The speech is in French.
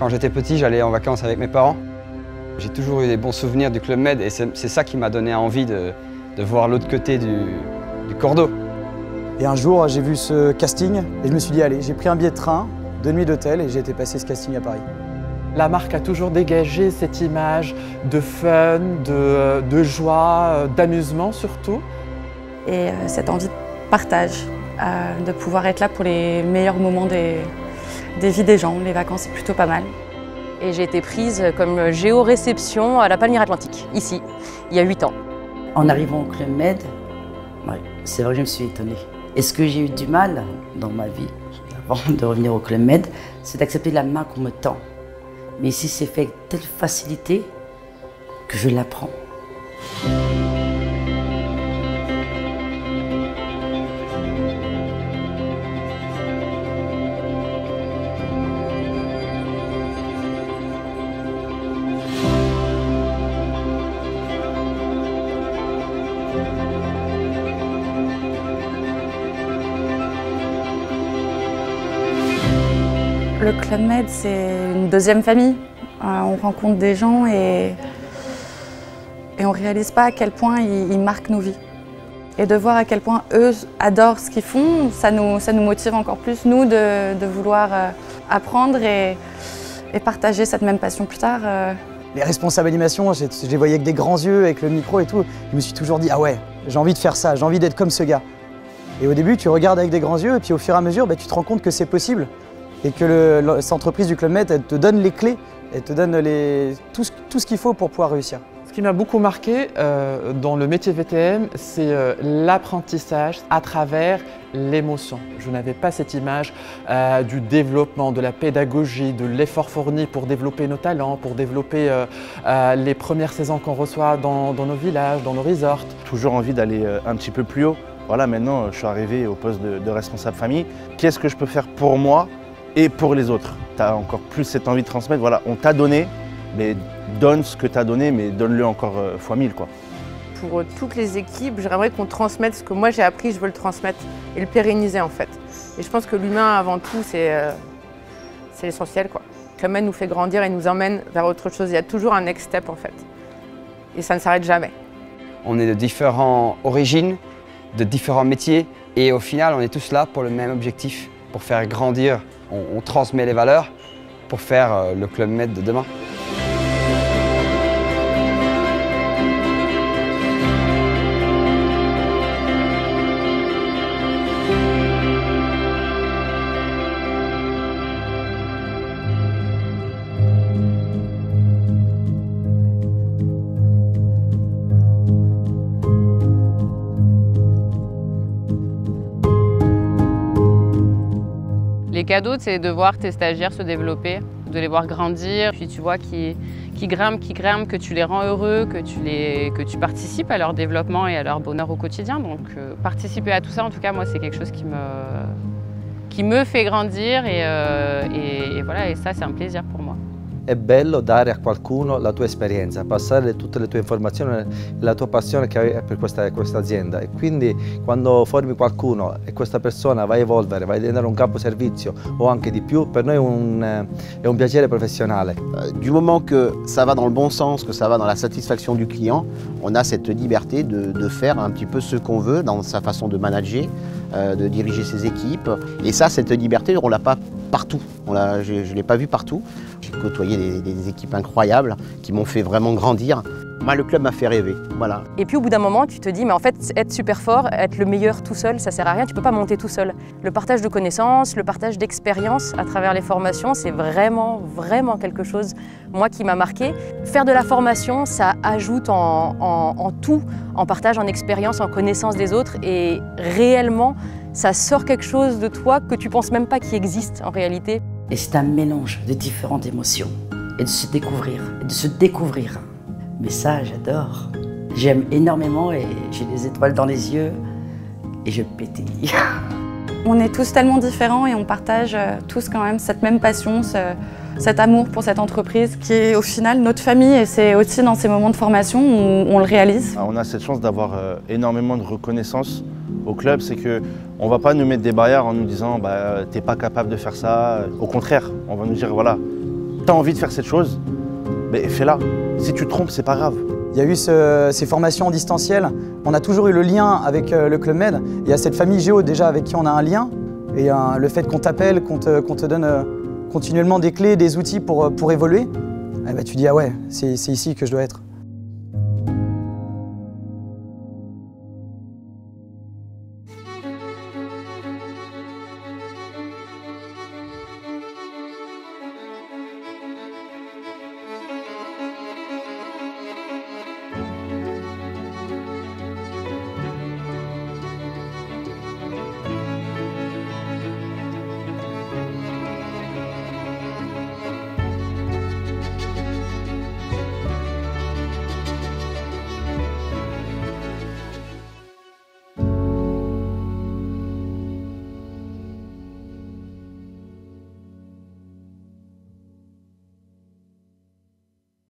Quand j'étais petit, j'allais en vacances avec mes parents. J'ai toujours eu des bons souvenirs du Club Med et c'est ça qui m'a donné envie de voir l'autre côté du cordeau. Et un jour, j'ai vu ce casting et je me suis dit, allez, j'ai pris un billet de train, 2 nuits d'hôtel et j'ai été passer ce casting à Paris. La marque a toujours dégagé cette image de fun, de joie, d'amusement surtout. Et cette envie de partage, de pouvoir être là pour les meilleurs moments des vies des gens. Les vacances, c'est plutôt pas mal. Et j'ai été prise comme géo-réception à la Palmyre Atlantique, ici, il y a 8 ans. En arrivant au Club Med, ouais, c'est vrai que je me suis étonnée. Et ce que j'ai eu du mal dans ma vie, avant de revenir au Club Med, c'est d'accepter la main qu'on me tend. Mais ici, c'est fait avec telle facilité que je l'apprends. Le Club Med, c'est une deuxième famille. On rencontre des gens et on ne réalise pas à quel point ils marquent nos vies. Et de voir à quel point eux adorent ce qu'ils font, ça nous motive encore plus, nous, de vouloir apprendre et partager cette même passion plus tard. Les responsables animation, je les voyais avec des grands yeux, avec le micro et tout. Je me suis toujours dit, ah ouais, j'ai envie de faire ça, j'ai envie d'être comme ce gars. Et au début, tu regardes avec des grands yeux et puis au fur et à mesure, tu te rends compte que c'est possible. Et que cette entreprise du Club Med, elle te donne les clés, elle te donne tout ce qu'il faut pour pouvoir réussir. Ce qui m'a beaucoup marqué dans le métier VTM, c'est l'apprentissage à travers l'émotion. Je n'avais pas cette image du développement, de la pédagogie, de l'effort fourni pour développer nos talents, pour développer les premières saisons qu'on reçoit dans nos villages, dans nos resorts. Toujours envie d'aller un petit peu plus haut. Voilà, maintenant je suis arrivé au poste de responsable famille. Qu'est-ce que je peux faire pour moi et pour les autres? Tu as encore plus cette envie de transmettre. Voilà, on t'a donné, mais donne ce que tu as donné, mais donne-le encore fois 1000, quoi. Pour toutes les équipes, j'aimerais qu'on transmette ce que moi j'ai appris, je veux le transmettre et le pérenniser en fait. Et je pense que l'humain avant tout, c'est l'essentiel, quoi. Club Med nous fait grandir et nous emmène vers autre chose. Il y a toujours un next step en fait. Et ça ne s'arrête jamais. On est de différentes origines, de différents métiers et au final, on est tous là pour le même objectif, pour faire grandir. On transmet les valeurs pour faire le Club Med de demain. Les cadeaux, c'est de voir tes stagiaires se développer, de les voir grandir, puis tu vois qu'ils grimpent, que tu les rends heureux, que tu participes à leur développement et à leur bonheur au quotidien. Donc participer à tout ça, en tout cas, moi, c'est quelque chose qui me fait grandir et voilà, et ça, c'est un plaisir pour moi. È bello dare a qualcuno la tua esperienza, passare tutte le tue informazioni e la tua passione che hai per questa azienda e quindi quando formi qualcuno e questa persona va a evolvere, va a diventare un capo servizio o anche di più, per noi è un piacere professionale. Du moment que ça va dans le bon sens, que ça va dans la satisfaction du client, on a cette liberté de faire un petit peu ce qu'on veut dans sa façon de manager, de diriger ses équipes. Et ça, cette liberté, on ne l'a pas partout. Je ne l'ai pas vu partout. J'ai côtoyé des équipes incroyables qui m'ont fait vraiment grandir. Moi, le club m'a fait rêver, voilà. Et puis au bout d'un moment, tu te dis, mais en fait, être super fort, être le meilleur tout seul, ça sert à rien, tu peux pas monter tout seul. Le partage de connaissances, le partage d'expériences à travers les formations, c'est vraiment, vraiment quelque chose, moi, qui m'a marqué. Faire de la formation, ça ajoute en tout, en partage, en expérience, en connaissance des autres, et réellement, ça sort quelque chose de toi que tu penses même pas qu'il existe en réalité. Et c'est un mélange de différentes émotions, et de se découvrir, Mais ça, j'adore. J'aime énormément et j'ai des étoiles dans les yeux et je pétille. On est tous tellement différents et on partage tous quand même cette même passion, cet amour pour cette entreprise qui est au final notre famille, et c'est aussi dans ces moments de formation où on le réalise. On a cette chance d'avoir énormément de reconnaissance au club, c'est qu'on ne va pas nous mettre des barrières en nous disant t'es pas capable de faire ça. Au contraire, on va nous dire voilà, tu as envie de faire cette chose, mais fais-la. Si tu te trompes, c'est pas grave. Il y a eu ces formations en distanciel. On a toujours eu le lien avec le Club Med. Il y a cette famille Géo déjà avec qui on a un lien. Et le fait qu'on t'appelle, qu'on te donne continuellement des clés, des outils pour évoluer, eh ben, tu dis ah ouais, c'est ici que je dois être.